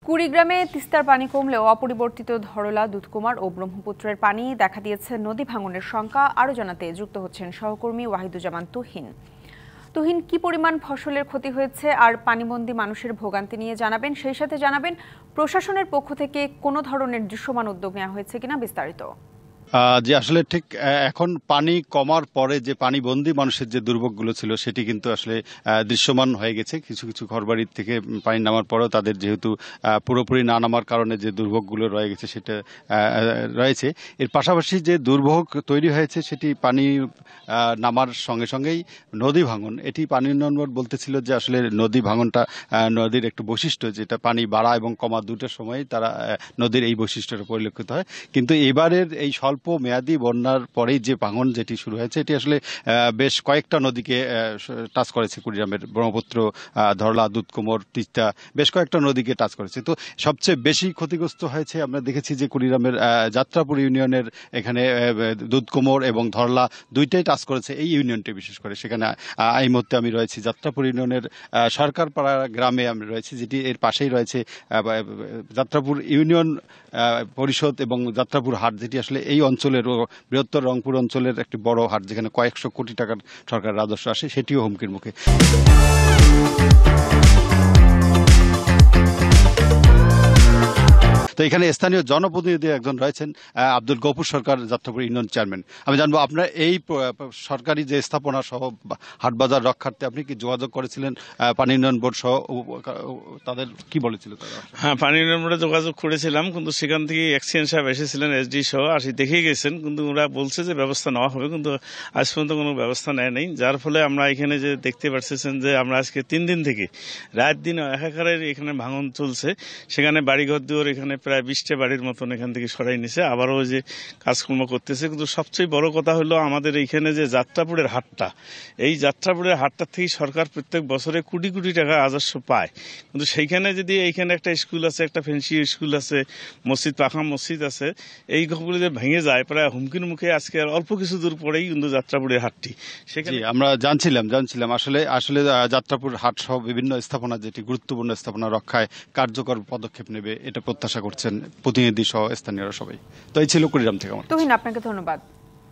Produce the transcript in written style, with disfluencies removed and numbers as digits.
কুড়িগ্রামে তিস্তার পানি কমলেও অপরিবর্তিত ধরলা, দুধকুমার ও ব্রহ্মপুত্রের পানি দেখা দিয়েছে নদী ভাঙনের শঙ্কা। আরও জানাতে যুক্ত হচ্ছেন সহকর্মী ওয়াহিদুজ্জামান তুহিন। তুহিন, কি পরিমাণ ফসলের ক্ষতি হয়েছে আর পানিবন্দী মানুষের ভোগান্তি নিয়ে জানাবেন। সেই সাথে জানাবেন প্রশাসনের পক্ষ থেকে কোনো ধরনের দৃশ্যমান উদ্যোগ নেওয়া হয়েছে কিনা বিস্তারিত। যে আসলে ঠিক এখন পানি কমার পরে যে পানিবন্দী মানুষের যে দুর্ভোগগুলো ছিল সেটি কিন্তু আসলে দৃশ্যমান হয়ে গেছে। কিছু কিছু ঘরবাড়ির থেকে পানি নামার পরেও তাদের যেহেতু পুরোপুরি না নামার কারণে যে দুর্ভোগগুলো রয়ে গেছে সেটা রয়েছে। এর পাশাপাশি যে দুর্ভোগ তৈরি হয়েছে সেটি পানি নামার সঙ্গে সঙ্গেই নদী ভাঙন। এটি পানি উন্নয়ন বোর্ড বলতেছিল যে আসলে নদী ভাঙনটা নদীর একটু বৈশিষ্ট্য, যেটা পানি বাড়া এবং কমা দুটোর সময় তারা নদীর এই বৈশিষ্ট্যটা পরিলক্ষিত হয়। কিন্তু এবারের এই স্বল্প মেয়াদী বন্যার পরেই যে ভাঙন যেটি শুরু হয়েছে এটি আসলে বেশ কয়েকটা নদীকে টাচ করেছে। কুড়িগ্রামের ব্রহ্মপুত্র, ধরলা, দুধকুমার, তিস্তা বেশ কয়েকটা নদীকে টাচ করেছে। তো সবচেয়ে বেশি ক্ষতিগ্রস্ত হয়েছে আমরা দেখেছি যে কুড়িগ্রামের যাত্রাপুর ইউনিয়নের এখানে দুধকুমার এবং ধরলা দুইটাই টাচ করেছে এই ইউনিয়নটি বিশেষ করে। সেখানে এই মুহূর্তে আমি রয়েছি যাত্রাপুর ইউনিয়নের সরকারপাড়া গ্রামে আমি রয়েছি, যেটি এর পাশেই রয়েছে যাত্রাপুর ইউনিয়ন পরিষদ এবং যাত্রাপুর হাট, যেটি আসলে এই অঞ্চলের বৃহত্তর রংপুর অঞ্চলের একটি বড় হাট, যেখানে কয়েকশো কোটি টাকার সরকার রাজস্ব আসে, সেটিও হুমকির মুখে। তো এখানে স্থানীয় জনপ্রতিনিধি একজন রয়েছেন, আব্দুল গফুর সরকার, যাত্রাপুর ইউনিয়ন চেয়ারম্যান। আমি জানবো আপনার এই সরকারি যে স্থাপনা সহ হাটবাজার রক্ষার্থে আপনি কি যোগাযোগ করেছিলেন পানি উন্নয়ন বোর্ড সহ? তাদের কি বলেছিল তারা? হ্যাঁ, পানি উন্নয়ন বোর্ডে যোগাযোগ করেছিলাম, কিন্তু সেখান থেকে এক্সিডেন্ট সাহেব এসেছিলেন, এসডি সহ আসি দেখে গেছেন, কিন্তু ওরা বলছে যে ব্যবস্থা নেওয়া হবে, কিন্তু আজ পর্যন্ত কোনো ব্যবস্থা নেয় নেই। যার ফলে আমরা এখানে যে দেখতে পাচ্ছেন যে আমরা আজকে 3 দিন থেকে রাত দিন একাকারের এখানে ভাঙন চলছে। সেখানে বাড়িঘর দুয়ার এখানে প্রায় 20টা বাড়ির মতন এখান থেকে সরাই নিছে, আবারও যে কাজকর্ম করতেছে। কিন্তু সবচেয়ে বড় কথা হলো আমাদের এইখানে যে যাত্রাপুরের হাটটা, এই যাত্রাপুরের হাটটার থেকে সরকার প্রত্যেক বছরে কোটি কোটি টাকা রাজস্ব পায়। কিন্তু সেইখানে যদি এইখানে একটা স্কুল আছে, একটা ফেন্সি স্কুল আছে, মসজিদ, পাখা মসজিদ আছে, এইগুলো যে ভেঙে যায় প্রায় হুমকির মুখে। আজকে অল্প কিছু দূর পরেই কিন্তু যাত্রাপুরের হাটটি, সেখানে আমরা জানছিলাম আসলে যাত্রাপুর হাট সহ বিভিন্ন স্থাপনা, যেটি গুরুত্বপূর্ণ স্থাপনা রক্ষায় কার্যকর পদক্ষেপ নেবে এটা প্রত্যাশা করছেন প্রতিনিধি সহ স্থানীয়রা সবাই। তো এই ছিল কুড়িগ্রাম থেকে আমার। তুহিন, আপনাকে ধন্যবাদ।